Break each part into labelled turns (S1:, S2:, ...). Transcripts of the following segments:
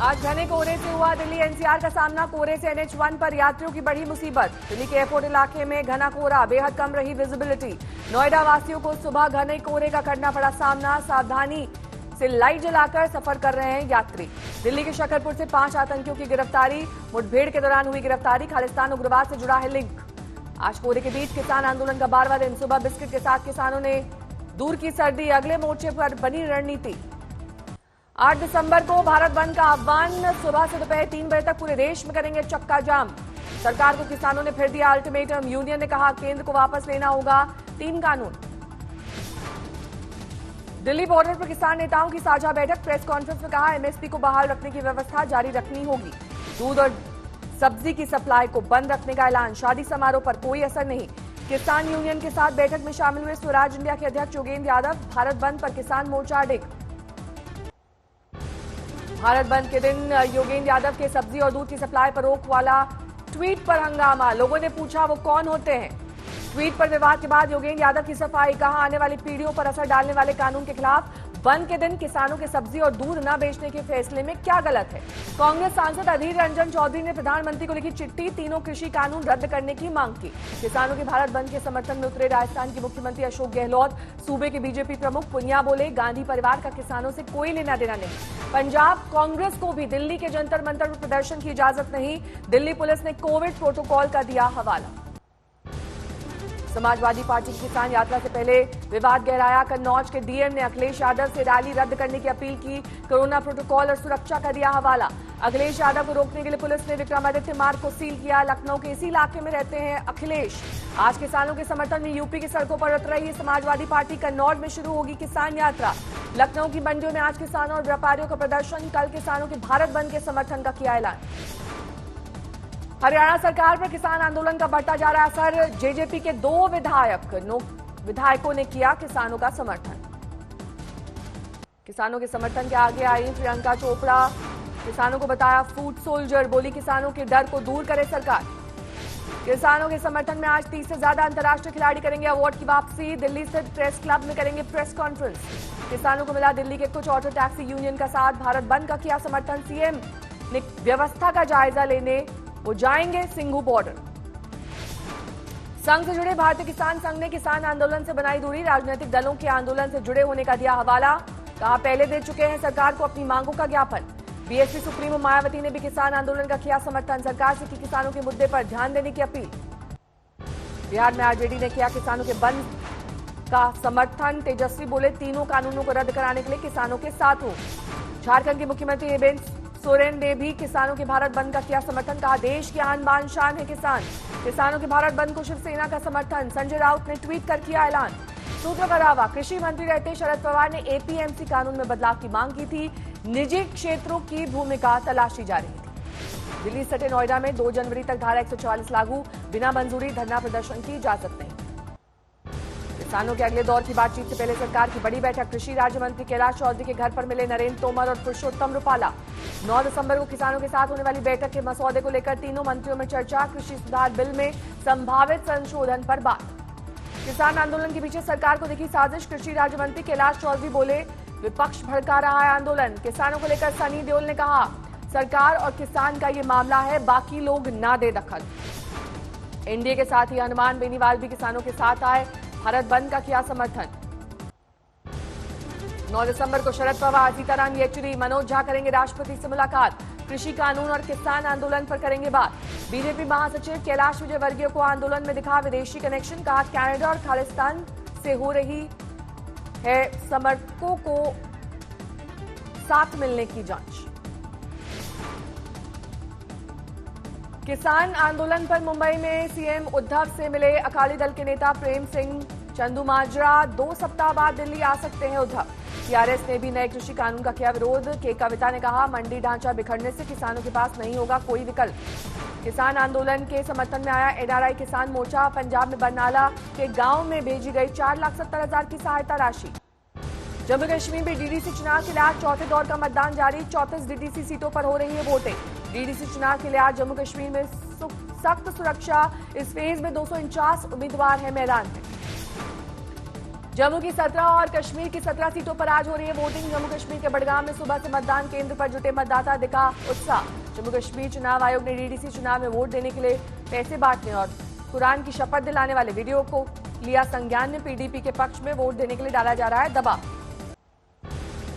S1: आज घने कोहरे से हुआ दिल्ली एनसीआर का सामना। कोहरे से NH1 पर यात्रियों की बड़ी मुसीबत। दिल्ली के एयरपोर्ट इलाके में घना कोहरा, बेहद कम रही विजिबिलिटी। नोएडा वासियों को सुबह घने कोहरे का करना पड़ा सामना। सावधानी से लाइट जलाकर सफर कर रहे हैं यात्री। दिल्ली के शकरपुर से 5 आतंकियों की गिरफ्तारी। मुठभेड़ के दौरान हुई गिरफ्तारी। खालिस्तान उग्रवाद से जुड़ा है लिंक। आज कोहरे के बीच किसान आंदोलन का 12वां दिन। सुबह बिस्किट के साथ किसानों ने दूर की सर्दी। अगले मोर्चे पर बनी रणनीति। 8 दिसंबर को भारत बंद का आह्वान। सुबह से दोपहर 3 बजे तक पूरे देश में करेंगे चक्का जाम। सरकार को किसानों ने फिर दिया अल्टीमेटम। यूनियन ने कहा केंद्र को वापस लेना होगा 3 कानून। दिल्ली बॉर्डर पर किसान नेताओं की साझा बैठक। प्रेस कॉन्फ्रेंस में कहा एमएसपी को बहाल रखने की व्यवस्था जारी रखनी होगी। दूध और सब्जी की सप्लाई को बंद रखने का ऐलान। शादी समारोह पर कोई असर नहीं। किसान यूनियन के साथ बैठक में शामिल हुए स्वराज इंडिया के अध्यक्ष योगेंद्र यादव। भारत बंद पर किसान मोर्चा अडिग। भारत बंद के दिन योगेंद्र यादव के सब्जी और दूध की सप्लाई पर रोक वाला ट्वीट पर हंगामा। लोगों ने पूछा वो कौन होते हैं। ट्वीट पर विवाद के बाद योगेंद्र यादव की सफाई। कहा आने वाली पीढ़ियों पर असर डालने वाले कानून के खिलाफ। बंद के दिन किसानों के सब्जी और दूध न बेचने के फैसले में क्या गलत है। कांग्रेस सांसद अधीर रंजन चौधरी ने प्रधानमंत्री को लिखी चिट्ठी। तीनों कृषि कानून रद्द करने की मांग की। किसानों के भारत बंद के समर्थन में उतरे राजस्थान के मुख्यमंत्री अशोक गहलोत। सूबे के बीजेपी प्रमुख पुनिया बोले गांधी परिवार का किसानों से कोई लेना देना नहीं। पंजाब कांग्रेस को भी दिल्ली के जंतर मंतर पर प्रदर्शन की इजाजत नहीं। दिल्ली पुलिस ने कोविड प्रोटोकॉल का दिया हवाला। समाजवादी पार्टी की किसान यात्रा से पहले विवाद गहराया। कन्नौज के डीएम ने अखिलेश यादव से रैली रद्द करने की अपील की। कोरोना प्रोटोकॉल और सुरक्षा का दिया हवाला। अखिलेश यादव को रोकने के लिए पुलिस ने विक्रमादित्य मार्ग को सील किया। लखनऊ के इसी इलाके में रहते हैं अखिलेश। आज किसानों के समर्थन में यूपी की सड़कों पर उतर रही है समाजवादी पार्टी। कन्नौज में शुरू होगी किसान यात्रा। लखनऊ की मंडियों में आज किसानों और व्यापारियों का प्रदर्शन। कल किसानों के भारत बंद के समर्थन का किया ऐलान। हरियाणा सरकार पर किसान आंदोलन का बढ़ता जा रहा असर। जेजेपी के 2 विधायकों ने किया किसानों का समर्थन। किसानों के समर्थन के आगे आई प्रियंका चोपड़ा। किसानों को बताया फूड सोल्जर। बोली किसानों के डर को दूर करे सरकार। किसानों के समर्थन में आज 30 से ज्यादा अंतर्राष्ट्रीय खिलाड़ी करेंगे अवार्ड की वापसी। दिल्ली स्थित प्रेस क्लब में करेंगे प्रेस कॉन्फ्रेंस। किसानों को मिला दिल्ली के कुछ ऑटो टैक्सी यूनियन का साथ। भारत बंद का किया समर्थन। सीएम ने व्यवस्था का जायजा लेने वो जाएंगे सिंघू बॉर्डर। संघ से जुड़े भारतीय किसान संघ ने किसान आंदोलन से बनाई दूरी। राजनीतिक दलों के आंदोलन से जुड़े होने का दिया हवाला। कहा पहले दे चुके हैं सरकार को अपनी मांगों का ज्ञापन। बीएसपी सुप्रीमो मायावती ने भी किसान आंदोलन का किया समर्थन। सरकार से की किसानों के मुद्दे पर ध्यान देने की अपील। बिहार में आरजेडी ने किया किसानों के बंद का समर्थन। तेजस्वी बोले तीनों कानूनों को रद्द कराने के लिए किसानों के साथ हूं। झारखंड के मुख्यमंत्री हेमंत सोरेन ने भी किसानों के भारत बंद का किया समर्थन। कहा देश की आन बान शान है किसान। किसानों के भारत बंद को शिवसेना का समर्थन। संजय राउत ने ट्वीट कर किया ऐलान। सूत्रों का दावा कृषि मंत्री रहते शरद पवार ने एपीएमसी कानून में बदलाव की मांग की थी। निजी क्षेत्रों की भूमिका तलाशी जा रही थी। दिल्ली सटे नोएडा में 2 जनवरी तक धारा 144 लागू। बिना मंजूरी धरना प्रदर्शन की इजाजत नहीं। किसानों के अगले दौर की बातचीत से पहले सरकार की बड़ी बैठक। कृषि राज्य मंत्री कैलाश चौधरी के घर पर मिले नरेंद्र तोमर और पुरुषोत्तम रूपाला। 9 दिसंबर को किसानों के साथ होने वाली बैठक के मसौदे को लेकर तीनों मंत्रियों में चर्चा। कृषि सुधार बिल में संभावित संशोधन पर बात। किसान आंदोलन के पीछे सरकार को दिखी साजिश। कृषि राज्य मंत्री कैलाश चौधरी बोले विपक्ष भड़का रहा है आंदोलन। किसानों को लेकर सनी देओल ने कहा सरकार और किसान का ये मामला है, बाकी लोग ना दे दखल। एनडीए के साथ ही हनुमान बेनीवाल भी किसानों के साथ आए। भारत बंद का किया समर्थन। 9 दिसंबर को शरद पवार, सीताराम येचुरी, मनोज झा करेंगे राष्ट्रपति से मुलाकात। कृषि कानून और किसान आंदोलन पर करेंगे बात। बीजेपी महासचिव कैलाश विजयवर्गीय को आंदोलन में दिखा विदेशी कनेक्शन। कहा कनाडा और खालिस्तान से हो रही है समर्थकों को साथ मिलने की जांच। किसान आंदोलन पर मुंबई में सीएम उद्धव से मिले अकाली दल के नेता प्रेम सिंह चंदूमाजरा। 2 सप्ताह बाद दिल्ली आ सकते हैं उद्धव। टीआरएस ने भी नए कृषि कानून का किया विरोध। के कविता ने कहा मंडी ढांचा बिखरने से किसानों के पास नहीं होगा कोई विकल्प। किसान आंदोलन के समर्थन में आया एनआरआई किसान मोर्चा। पंजाब में बरनाला के गांव में भेजी गई 4,70,000 की सहायता राशि। जम्मू कश्मीर में डीडीसी चुनाव के लिए आज चौथे दौर का मतदान जारी। 34 डीडीसी सीटों पर हो रही है वोटिंग। डीडीसी चुनाव के लिए आज जम्मू कश्मीर में सख्त सुरक्षा। इस फेज में 249 उम्मीदवार हैं मैदान में। जम्मू की 17 और कश्मीर की 17 सीटों पर आज हो रही है वोटिंग। जम्मू कश्मीर के बडगाम में सुबह से मतदान केंद्र पर जुटे मतदाता दिखा उत्साह। जम्मू कश्मीर चुनाव आयोग ने डीडीसी चुनाव में वोट देने के लिए पैसे बांटने और कुरान की शपथ दिलाने वाले वीडियो को लिया संज्ञान में। पीडीपी के पक्ष में वोट देने के लिए डाला जा रहा है दबाव।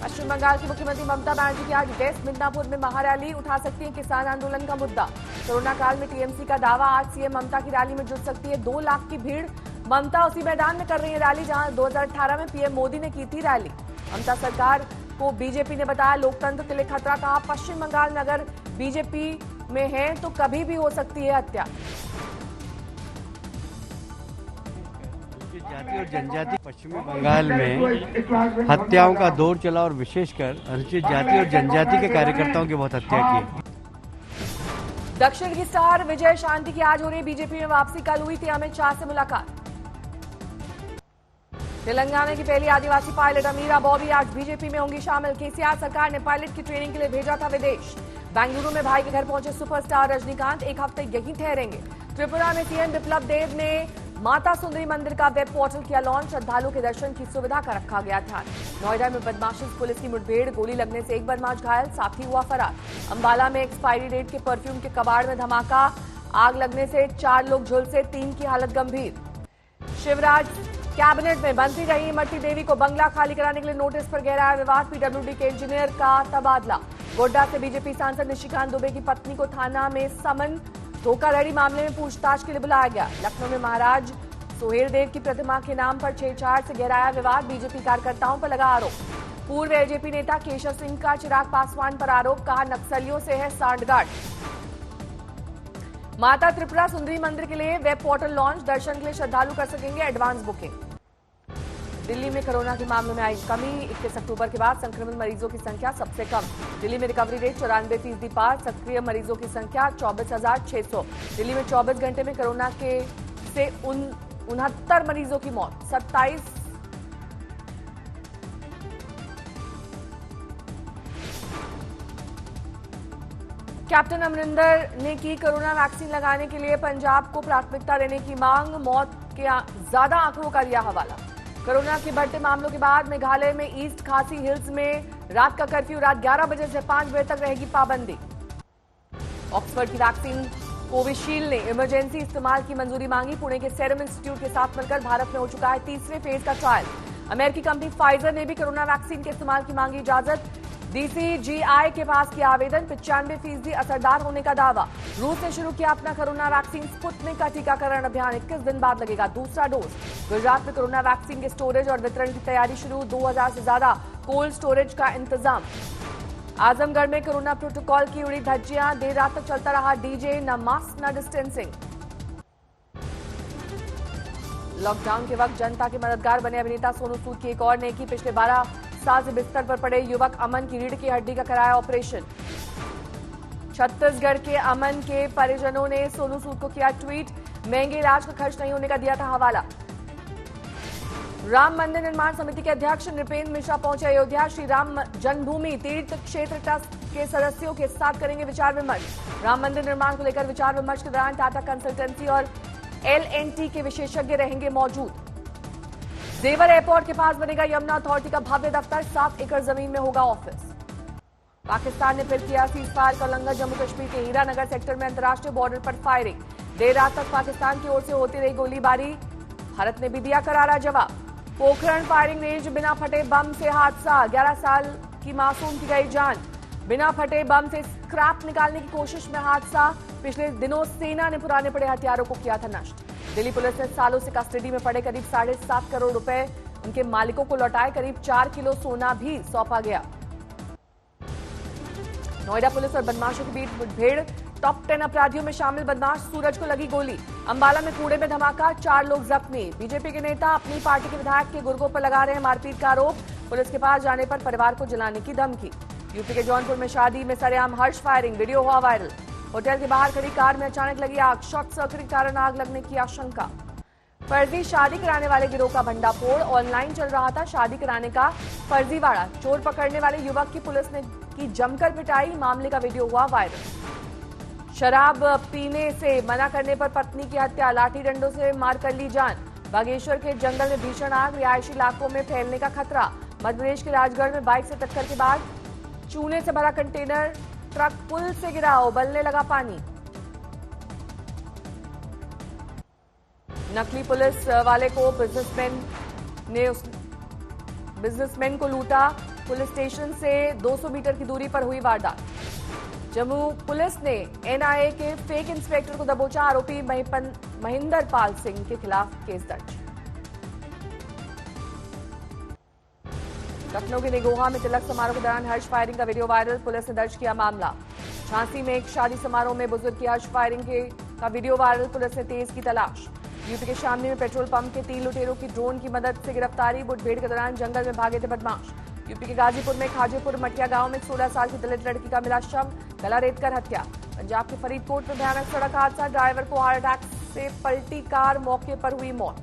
S1: पश्चिम बंगाल की मुख्यमंत्री ममता बनर्जी की आज वेस्ट मिदनापुर में महारैली, उठा सकती है किसान आंदोलन का मुद्दा। कोरोना काल में टीएमसी का दावा, आज सीएम ममता की रैली में जुट सकती है 2 लाख की भीड़। ममता उसी मैदान में कर रही है रैली जहां 2018 में पीएम मोदी ने की थी रैली। ममता सरकार को बीजेपी ने बताया लोकतंत्र के लिए खतरा, कहा पश्चिम बंगाल में अगर बीजेपी में है तो कभी भी हो सकती है हत्या।
S2: जाति और जनजाति पश्चिमी बंगाल में हत्याओं का दौर चला और विशेषकर अनुसूचित जाति और जनजाति के कार्यकर्ताओं की बहुत हत्या की।
S1: दक्षिण की स्टार विजय शांति की आज हो रही बीजेपी में वापसी। कल हुई थी अमित शाह से मुलाकात। तेलंगाना की पहली आदिवासी पायलट अमीरा बॉबी आज बीजेपी में होंगी शामिल। केसीआर सरकार ने पायलट की ट्रेनिंग के लिए भेजा था विदेश। बेंगलुरु में भाई के घर पहुंचे सुपरस्टार रजनीकांत, एक हफ्ते यहीं ठहरेंगे। त्रिपुरा में सीएम बिप्लब देब ने माता सुंदरी मंदिर का वेब पोर्टल किया लॉन्च, श्रद्धालुओं के दर्शन की सुविधा का रखा गया ध्यान। नोएडा में बदमाशों से पुलिस की मुठभेड़, गोली लगने से एक बदमाश घायल, साथी हुआ फरार। अंबाला में एक्सपायरी डेट के परफ्यूम के कबाड़ में धमाका, आग लगने से 4 लोग झुलसे, 3 की हालत गंभीर। शिवराज कैबिनेट में बनती रही इमरती देवी को बंगला खाली कराने के लिए नोटिस पर गहराया विवाद। पीडब्ल्यूडी के इंजीनियर का तबादला। गोड्डा से बीजेपी सांसद निशिकांत दुबे की पत्नी को थाना में समन, धोखाधड़ी मामले में पूछताछ के लिए बुलाया गया। लखनऊ में महाराज सोहेल देव की प्रतिमा के नाम पर छेड़छाड़ से गहराया विवाद, बीजेपी कार्यकर्ताओं पर लगा आरोप। पूर्व एजेपी नेता केशव सिंह का चिराग पासवान पर आरोप, कहा नक्सलियों से है सांठगांठ। माता त्रिपुरा सुंदरी मंदिर के लिए वेब पोर्टल लॉन्च, दर्शन के लिए श्रद्धालु कर सकेंगे एडवांस बुकिंग। दिल्ली में कोरोना के मामलों में आई कमी, 21 अक्टूबर के बाद संक्रमित मरीजों की संख्या सबसे कम। दिल्ली में रिकवरी रेट 94% पार, सक्रिय मरीजों की संख्या 24,600। दिल्ली में 24 घंटे में कोरोना के से 69 मरीजों की मौत, 27 कैप्टन अमरिंदर ने की कोरोना वैक्सीन लगाने के लिए पंजाब को प्राथमिकता देने की मांग, मौत के ज्यादा आंकड़ों का दिया हवाला। कोरोना के बढ़ते मामलों के बाद मेघालय में ईस्ट खासी हिल्स में रात का कर्फ्यू, रात 11 बजे से 5 बजे तक रहेगी पाबंदी। ऑक्सफोर्ड की वैक्सीन कोविशील्ड ने इमरजेंसी इस्तेमाल की मंजूरी मांगी। पुणे के सेरम इंस्टीट्यूट के साथ मिलकर भारत में हो चुका है तीसरे फेज का ट्रायल। अमेरिकी कंपनी फाइजर ने भी कोरोना वैक्सीन के इस्तेमाल की मांगी इजाजत। डीसीजीआई के पास किया आवेदन, 95% असरदार होने का दावा। रूस ने शुरू किया अपना कोरोना वैक्सीन स्पुतनिक का टीकाकरण अभियान, 21 दिन बाद लगेगा दूसरा डोज। गुजरात में कोरोना वैक्सीन के स्टोरेज और वितरण की तैयारी शुरू, 2000 से ज्यादा कोल्ड स्टोरेज का इंतजाम। आजमगढ़ में कोरोना प्रोटोकॉल की उड़ी धज्जियां, देर रात तक चलता रहा डीजे, न मास्क न डिस्टेंसिंग। लॉकडाउन के वक्त जनता के मददगार बने अभिनेता सोनू सूद की एक और नेकी, पिछले 12 साल से बिस्तर पर पड़े युवक अमन की रीढ़ की हड्डी का कराया ऑपरेशन। छत्तीसगढ़ के अमन के परिजनों ने सोनू सूद को किया ट्वीट, महंगे इलाज का खर्च नहीं होने का दिया था हवाला। राम मंदिर निर्माण समिति के अध्यक्ष नृपेंद्र मिश्रा पहुंचे अयोध्या। श्री राम जन्मभूमि तीर्थ क्षेत्र ट्रस्ट के सदस्यों के साथ करेंगे विचार विमर्श। राम मंदिर निर्माण को लेकर विचार विमर्श के दौरान टाटा कंसल्टेंसी और LNT के विशेषज्ञ रहेंगे मौजूद। जेवर एयरपोर्ट के पास बनेगा यमुना अथॉरिटी का भव्य दफ्तर, 7 एकड़ जमीन में होगा ऑफिस। पाकिस्तान ने फिर किया सीजफायर का उल्लंघन, जम्मू कश्मीर के हीरानगर सेक्टर में अंतर्राष्ट्रीय बॉर्डर पर फायरिंग। देर रात तक पाकिस्तान की ओर से होती रही गोलीबारी, भारत ने भी दिया करारा जवाब। पोखरण फायरिंग रेंज, बिना फटे बम से हादसा, 11 साल की मासूम की गई जान। बिना फटे बम से स्क्रैप निकालने की कोशिश में हादसा, पिछले दिनों सेना ने पुराने पड़े हथियारों को किया था नष्ट। दिल्ली पुलिस ने सालों से कस्टडी में पड़े करीब 7.5 करोड़ रुपए उनके मालिकों को लौटाए, करीब 4 किलो सोना भी सौंपा गया। नोएडा पुलिस और बदमाशों के बीच मुठभेड़, टॉप 10 अपराधियों में शामिल बदमाश सूरज को लगी गोली। अंबाला में कूड़े में धमाका, 4 लोग जख्मी। बीजेपी के नेता अपनी पार्टी के विधायक के गुर्गों पर लगा रहे हैं मारपीट का आरोप, पुलिस के पास जाने पर परिवार को जलाने की धमकी। यूपी के जौनपुर में शादी में सरेआम हर्ष फायरिंग, वीडियो हुआ वायरल। होटल के बाहर खड़ी कार में अचानक लगी आग, शॉर्ट सर्किट के कारण आग लगने की आशंका। फर्जी शादी कराने वाले गिरोह का भंडाफोड़, ऑनलाइन चल रहा था शादी कराने का फर्जीवाड़ा। चोर पकड़ने वाले युवक की पुलिस ने की जमकर पिटाई, मामले का वीडियो हुआ वायरल। शराब पीने से मना करने पर पत्नी की हत्या, लाठी डंडों से मार कर ली जान। बागेश्वर के जंगल में भीषण आग, रिहायशी इलाकों में फैलने का खतरा। मध्य प्रदेश के राजगढ़ में बाइक से टक्कर के बाद चूने से भरा कंटेनर ट्रक पुल से गिरा, उबलने लगा पानी। नकली पुलिस वाले को बिजनेसमैन को लूटा। पुलिस स्टेशन से 200 मीटर की दूरी पर हुई वारदात। जम्मू पुलिस ने एनआईए के फेक इंस्पेक्टर को दबोचा, आरोपी महेंद्र पाल सिंह के खिलाफ केस दर्ज। लखनऊ के निगोहा में तिलक समारोह के दौरान हर्ष फायरिंग का वीडियो वायरल, पुलिस ने दर्ज किया मामला। झांसी में एक शादी समारोह में बुजुर्ग की हर्ष फायरिंग का वीडियो वायरल, पुलिस ने तेज की तलाश। यूपी के शामली में पेट्रोल पंप के 3 लुटेरों की ड्रोन की मदद से गिरफ्तारी, मुठभेड़ के दौरान जंगल में भागे थे बदमाश। यूपी के गाजीपुर में खाजीपुर मटिया गांव में 16 साल की दलित लड़की का मिला शव, गला रेतकर हत्या। पंजाब के फरीदकोट में भयानक सड़क हादसा, ड्राइवर को हार्ट अटैक से पलटी कार, मौके पर हुई मौत।